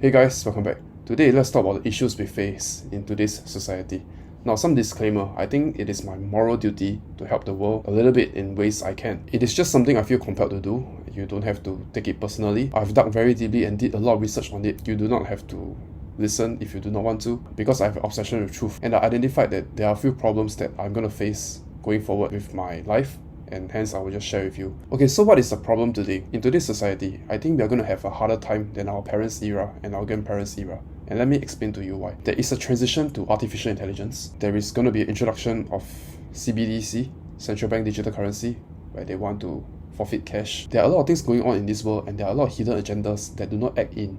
Hey guys, welcome back. Today, let's talk about the issues we face in today's society. Now, some disclaimer, I think it is my moral duty to help the world a little bit in ways I can. It is just something I feel compelled to do. You don't have to take it personally. I've dug very deeply and did a lot of research on it. You do not have to listen if you do not want to, because I have an obsession with truth. And I identified that there are a few problems that I'm going to face going forward with my life, and hence I will just share with you. Okay, so what is the problem today? In today's society, I think we are going to have a harder time than our parents' era and our grandparents' era. And let me explain to you why. There is a transition to artificial intelligence. There is going to be an introduction of CBDC, central bank digital currency, where they want to forfeit cash. There are a lot of things going on in this world, and there are a lot of hidden agendas that do not act in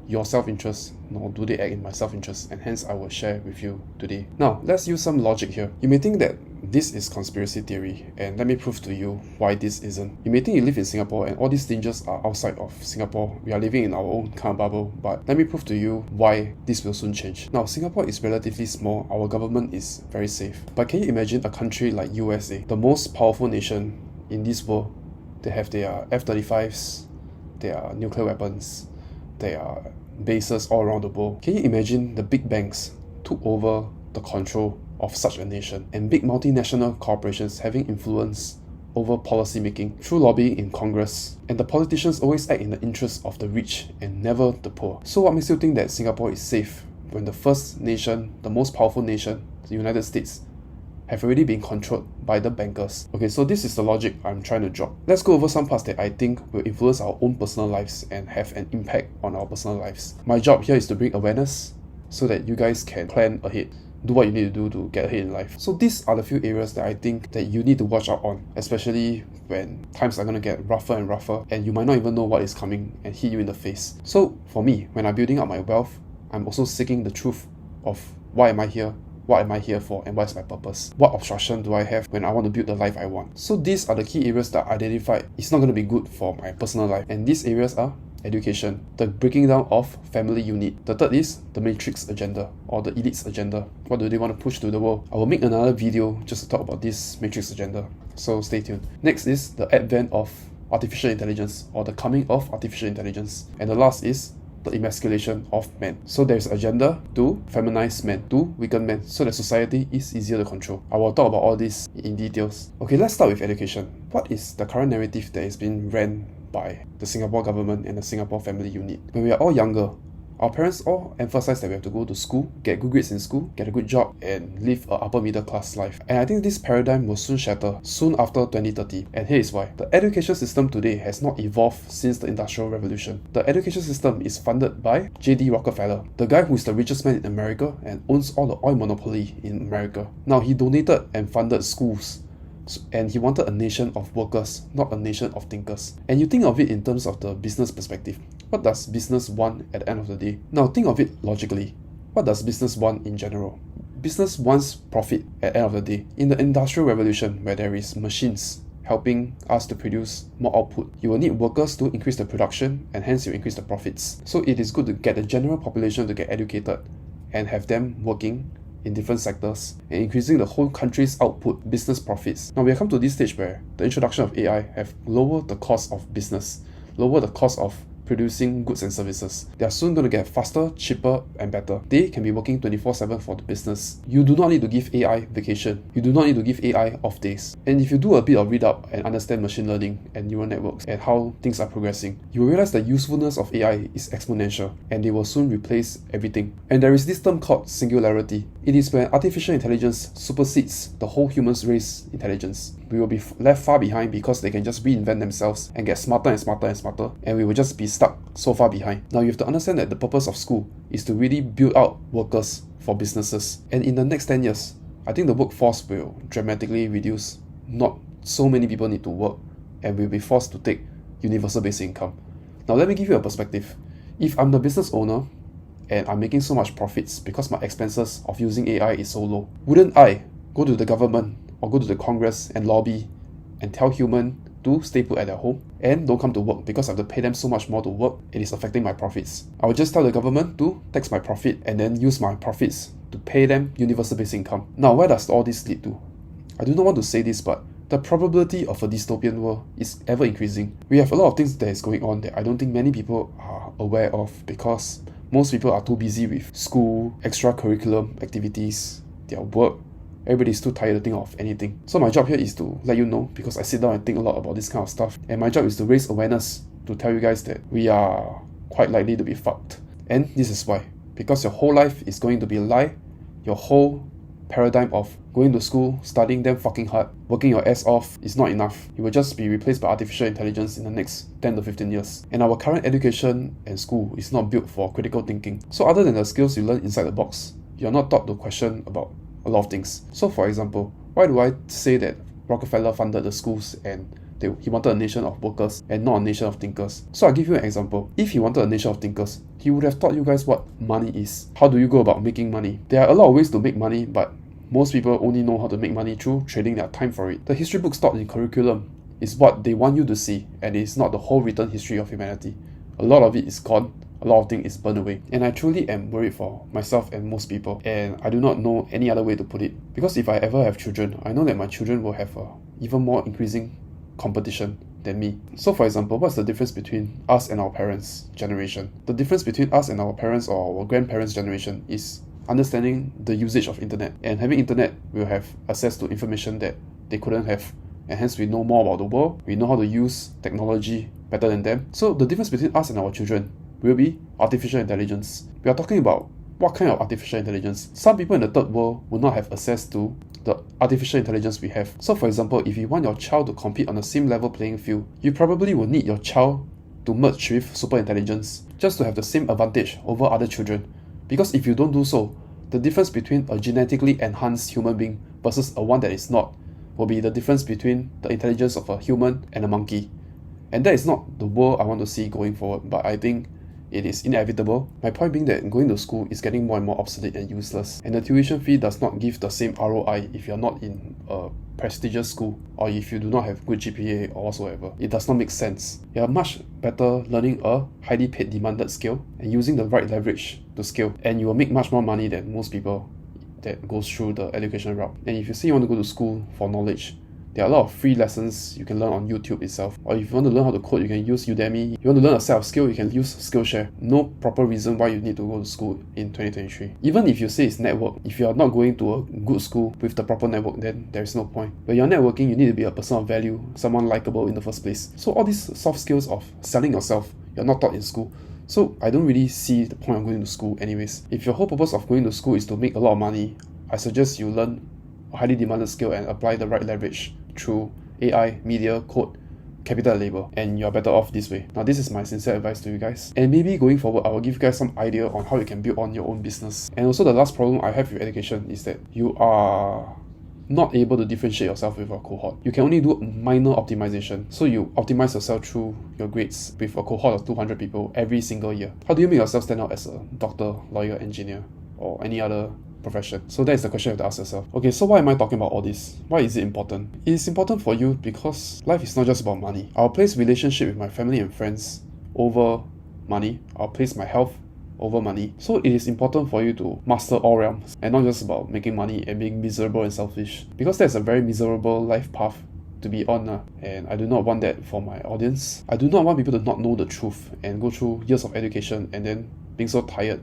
your self-interest, nor do they act in my self-interest, and hence I will share with you today. Now, let's use some logic here. You may think that this is conspiracy theory, and let me prove to you why this isn't. You may think you live in Singapore and all these dangers are outside of Singapore. We are living in our own kind of bubble, but let me prove to you why this will soon change. Now, Singapore is relatively small, our government is very safe. But can you imagine a country like USA, the most powerful nation in this world? They have their F-35s, their nuclear weapons, there are bases all around the world. Can you imagine the big banks took over the control of such a nation, and big multinational corporations having influence over policy making through lobbying in Congress, and the politicians always act in the interest of the rich and never the poor? So what makes you think that Singapore is safe when the first nation, the most powerful nation, the United States, have already been controlled by the bankers? Okay, so this is the logic I'm trying to drop. Let's go over some parts that I think will influence our own personal lives and have an impact on our personal lives. My job here is to bring awareness so that you guys can plan ahead, do what you need to do to get ahead in life. So these are the few areas that I think that you need to watch out on, especially when times are going to get rougher and rougher and you might not even know what is coming and hit you in the face. So for me, when I'm building up my wealth, I'm also seeking the truth of why am I here? What am I here for, and what is my purpose? What obstruction do I have when I want to build the life I want? So these are the key areas that I identified it's not going to be good for my personal life. And these areas are education, the breaking down of family unit. The third is the matrix agenda, or the elite's agenda. What do they want to push to the world? I will make another video just to talk about this matrix agenda, so stay tuned. Next is the advent of artificial intelligence, or the coming of artificial intelligence. And the last is the emasculation of men. So there's agenda to feminize men, to weaken men, so that society is easier to control. I will talk about all this in details. Okay, let's start with education. What is the current narrative that is being ran by the Singapore government and the Singapore family unit? When we are all younger, our parents all emphasize that we have to go to school, get good grades in school, get a good job, and live a upper middle class life. And I think this paradigm will soon shatter, soon after 2030. And here is why. The education system today has not evolved since the Industrial Revolution. The education system is funded by J.D. Rockefeller, the guy who is the richest man in America and owns all the oil monopoly in America. Now, he donated and funded schools, and he wanted a nation of workers, not a nation of thinkers. And you think of it in terms of the business perspective. What does business want at the end of the day? Now think of it logically. What does business want in general? Business wants profit at the end of the day. In the Industrial Revolution, where there is machines helping us to produce more output, you will need workers to increase the production, and hence you increase the profits. So it is good to get the general population to get educated and have them working in different sectors and increasing the whole country's output, business profits. Now we have come to this stage where the introduction of AI have lowered the cost of business, lowered the cost of producing goods and services. They are soon going to get faster, cheaper, and better. They can be working 24/7 for the business. You do not need to give AI vacation. You do not need to give AI off days. And if you do a bit of read up and understand machine learning and neural networks and how things are progressing, you will realize the usefulness of AI is exponential, and they will soon replace everything. And there is this term called singularity. It is when artificial intelligence supersedes the whole human race intelligence. We will be left far behind because they can just reinvent themselves and get smarter and smarter and smarter, and we will just be stuck so far behind. Now you have to understand that the purpose of school is to really build out workers for businesses. And in the next 10 years, I think the workforce will dramatically reduce. Not so many people need to work, and we'll be forced to take universal basic income. Now let me give you a perspective. If I'm the business owner and I'm making so much profits because my expenses of using AI is so low, wouldn't I go to the government or go to the Congress and lobby and tell human to stay put at their home and don't come to work because I have to pay them so much more to work, it is affecting my profits? I will just tell the government to tax my profit and then use my profits to pay them universal basic income. Now, where does all this lead to? I do not want to say this, but the probability of a dystopian world is ever increasing. We have a lot of things that is going on that I don't think many people are aware of, because Most people are too busy with school, extracurricular activities, their work. Everybody's too tired to think of anything. So my job here is to let you know, because I sit down and think a lot about this kind of stuff. And my job is to raise awareness to tell you guys that we are quite likely to be fucked. And this is why. Because your whole life is going to be a lie. Your whole paradigm of going to school, studying damn fucking hard, working your ass off is not enough. You will just be replaced by artificial intelligence in the next 10 to 15 years. And our current education and school is not built for critical thinking. So other than the skills you learn inside the box, you're not taught to question about a lot of things. So for example, why do I say that Rockefeller funded the schools and he wanted a nation of workers and not a nation of thinkers? So I'll give you an example. If he wanted a nation of thinkers, he would have taught you guys what money is. How do you go about making money? There are a lot of ways to make money, but most people only know how to make money through trading their time for it. The history books taught in curriculum is what they want you to see, and it's not the whole written history of humanity. A lot of it is gone. A lot of things is burned away. And I truly am worried for myself and most people. And I do not know any other way to put it. Because if I ever have children, I know that my children will have a even more increasing competition than me. So for example, what's the difference between us and our parents' generation? The difference between us and our parents or our grandparents' generation is understanding the usage of internet. And having internet, we'll have access to information that they couldn't have. And hence we know more about the world. We know how to use technology better than them. So the difference between us and our children will be artificial intelligence. We are talking about what kind of artificial intelligence. Some people in the third world will not have access to the artificial intelligence we have. So for example, if you want your child to compete on the same level playing field, you probably will need your child to merge with super intelligence just to have the same advantage over other children. Because if you don't do so, the difference between a genetically enhanced human being versus a one that is not will be the difference between the intelligence of a human and a monkey. And that is not the world I want to see going forward, but I think it is inevitable. My point being that going to school is getting more and more obsolete and useless, and the tuition fee does not give the same ROI if you're not in a prestigious school or if you do not have good GPA or whatsoever. It does not make sense. You are much better learning a highly paid demanded skill and using the right leverage to scale, and you will make much more money than most people that goes through the education route. And if you say you want to go to school for knowledge, there are a lot of free lessons you can learn on YouTube itself. Or if you want to learn how to code, you can use Udemy. If you want to learn a set of skill, you can use Skillshare. No proper reason why you need to go to school in 2023. Even if you say it's network, if you are not going to a good school with the proper network, then there is no point. When you're networking, you need to be a person of value, someone likable in the first place. So all these soft skills of selling yourself, you're not taught in school. So I don't really see the point of going to school anyways. If your whole purpose of going to school is to make a lot of money, I suggest you learn a highly demanded skill and apply the right leverage through AI, media, code, capital labor, and you're better off this way. Now this is my sincere advice to you guys, and maybe going forward I will give you guys some idea on how you can build on your own business. And also the last problem I have with education is that you are not able to differentiate yourself with a cohort. You can only do minor optimization. So you optimize yourself through your grades with a cohort of 200 people every single year. How do you make yourself stand out as a doctor, lawyer, engineer, or any other profession? So that is the question you have to ask yourself. Okay, so why am I talking about all this? Why is it important? It is important for you because life is not just about money. I'll place relationship with my family and friends over money. I'll place my health over money. So it is important for you to master all realms and not just about making money and being miserable and selfish, because that's a very miserable life path to be on, and I do not want that for my audience. I do not want people to not know the truth and go through years of education and then being so tired,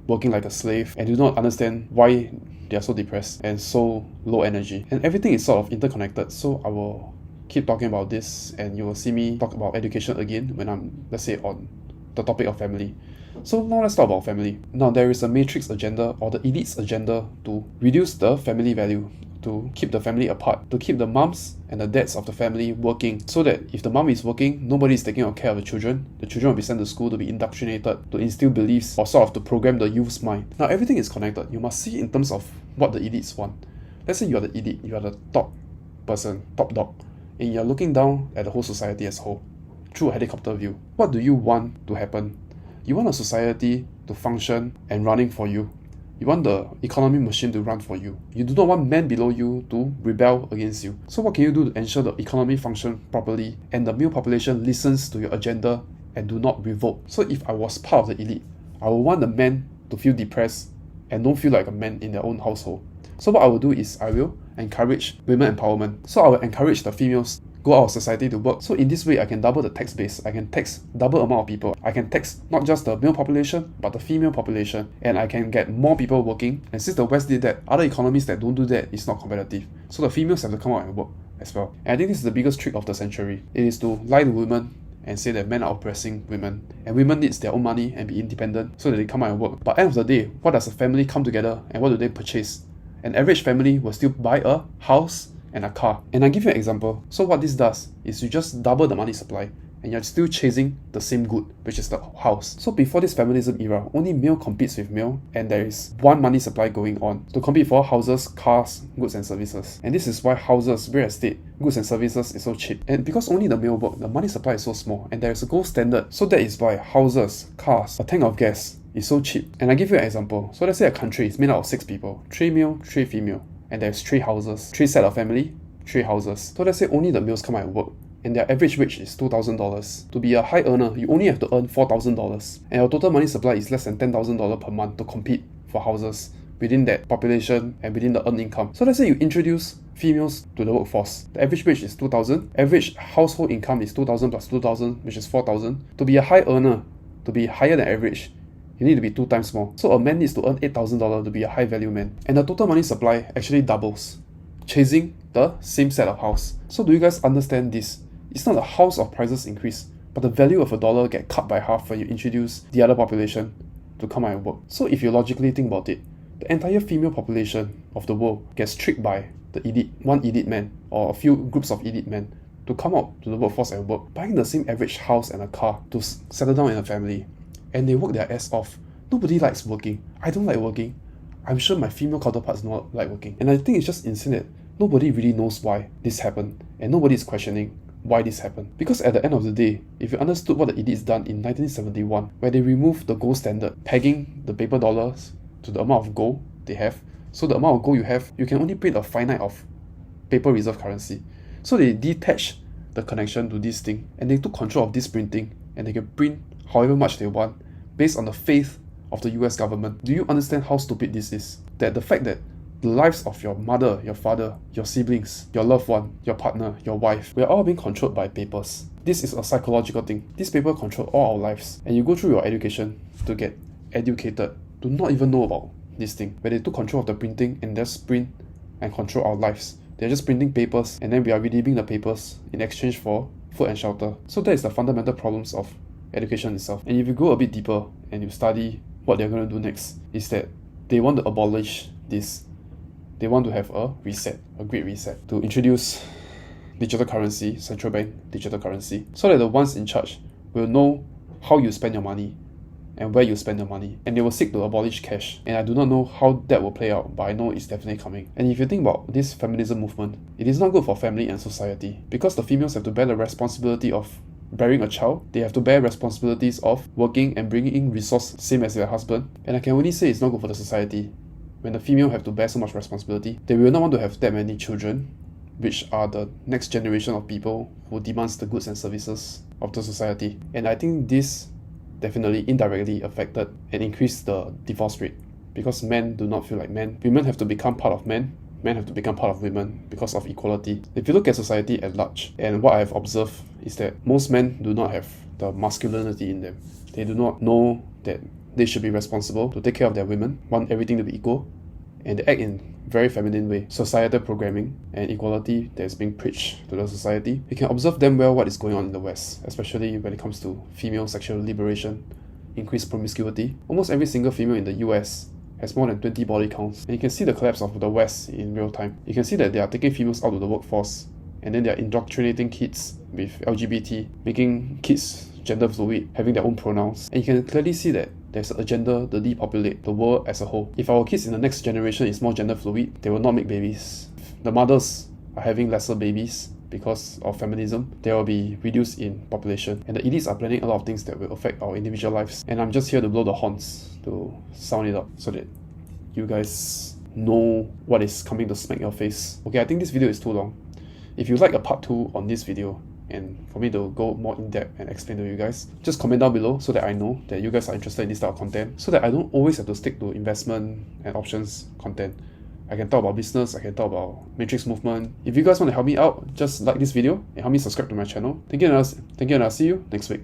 working like a slave, and do not understand why they are so depressed and so low energy. And everything is sort of interconnected, so I will keep talking about this, and you will see me talk about education again when I'm, let's say, on the topic of family. So now let's talk about family. Now there is a matrix agenda or the elite's agenda to reduce the family value, to keep the family apart, to keep the moms and the dads of the family working, so that if the mom is working, nobody is taking care of the children will be sent to school to be indoctrinated, to instill beliefs, or sort of to program the youth's mind. Now everything is connected. You must see in terms of what the elites want. Let's say you are the elite, you are the top person, top dog, and you are looking down at the whole society as a whole through a helicopter view. What do you want to happen? You want a society to function and running for you. You want the economy machine to run for you. You do not want men below you to rebel against you. So what can you do to ensure the economy function properly and the male population listens to your agenda and do not revolt? So if I was part of the elite, I would want the men to feel depressed and don't feel like a man in their own household. So what I will do is I will encourage women empowerment. So I will encourage the females go out of society to work. So in this way, I can double the tax base. I can tax double amount of people. I can tax not just the male population, but the female population. And I can get more people working. And since the West did that, other economies that don't do that is not competitive. So the females have to come out and work as well. And I think this is the biggest trick of the century. It is to lie to women and say that men are oppressing women, and women needs their own money and be independent so that they come out and work. But end of the day, what does a family come together and what do they purchase? An average family will still buy a house and a car. And I give you an example. So what this does is you just double the money supply and you're still chasing the same good, which is the house. So before this feminism era, only male competes with male, and there is one money supply going on to compete for houses, cars, goods and services. And this is why houses, real estate, goods and services is so cheap. And because only the male work, the money supply is so small, and there is a gold standard. So that is why houses, cars, a tank of gas is so cheap. And I give you an example. So let's say a country is made out of 6 people, 3 male, 3 female, and there's 3 houses, 3 set of family, 3 houses. So let's say only the males come out and work, and their average wage is $2,000. To be a high earner, you only have to earn $4,000, and your total money supply is less than $10,000 per month to compete for houses within that population and within the earned income. So let's say you introduce females to the workforce. The average wage is $2,000. Average household income is $2,000 plus $2,000, which is $4,000. To be a high earner, to be higher than average, you need to be 2 times more. So a man needs to earn $8,000 to be a high value man. And the total money supply actually doubles, chasing the same set of house. So do you guys understand this? It's not the house of prices increase, but the value of a dollar get cut by half when you introduce the other population to come out and work. So if you logically think about it, the entire female population of the world gets tricked by the elite, one elite man or a few groups of elite men to come out to the workforce and work, buying the same average house and a car to settle down in a family. And they work their ass off. Nobody likes working. I don't like working. I'm sure my female counterparts don't like working. And I think it's just insane that nobody really knows why this happened, and nobody is questioning why this happened. Because at the end of the day, if you understood what the elites done in 1971, where they removed the gold standard, pegging the paper dollars to the amount of gold they have, so the amount of gold you have, you can only print a finite of paper reserve currency. So they detached the connection to this thing, and they took control of this printing, and they can print however much they want based on the faith of the US government. Do you understand how stupid this is? That the fact that the lives of your mother, your father, your siblings, your loved one, your partner, your wife, we are all being controlled by papers. This is a psychological thing. These papers control all our lives. And you go through your education to get educated, to not even know about this thing. Where they took control of the printing and just print and control our lives. They're just printing papers, and then we are redeeming the papers in exchange for food and shelter. So that is the fundamental problems of education itself. And if you go a bit deeper and you study what they're going to do next, is that they want to abolish this. They want to have a reset, a great reset, to introduce digital currency, central bank digital currency, so that the ones in charge will know how you spend your money and where you spend your money, and they will seek to abolish cash. And I do not know how that will play out, but I know it's definitely coming. And if you think about this feminism movement, it is not good for family and society, because the females have to bear the responsibility of bearing a child. They have to bear responsibilities of working and bringing in resource, same as their husband. And I can only say it's not good for the society. When the female have to bear so much responsibility, they will not want to have that many children, which are the next generation of people who demands the goods and services of the society. And I think this definitely indirectly affected and increased the divorce rate, because men do not feel like men. Women have to become part of men. Men have to become part of women because of equality. If you look at society at large, and what I have observed is that most men do not have the masculinity in them. They do not know that they should be responsible to take care of their women, want everything to be equal, and they act in very feminine way. Societal programming and equality that is being preached to the society. You can observe damn well what is going on in the West, especially when it comes to female sexual liberation, increased promiscuity. Almost every single female in the US has more than 20 body counts. And you can see the collapse of the West in real time. You can see that they are taking females out of the workforce, and then they are indoctrinating kids with LGBT, making kids gender fluid, having their own pronouns. And you can clearly see that there's an agenda to depopulate the world as a whole. If our kids in the next generation is more gender fluid, they will not make babies. The mothers are having lesser babies because of feminism. They will be reduced in population. And the elites are planning a lot of things that will affect our individual lives. And I'm just here to blow the horns, to sound it up, so that you guys know what is coming to smack your face. Okay, I think this video is too long. If you like a part 2 on this video, and for me to go more in depth and explain to you guys, just comment down below so that I know that you guys are interested in this type of content, so that I don't always have to stick to investment and options content. I can talk about business, I can talk about matrix movement. If you guys want to help me out, just like this video and help me subscribe to my channel. Thank you, and I'll see you next week.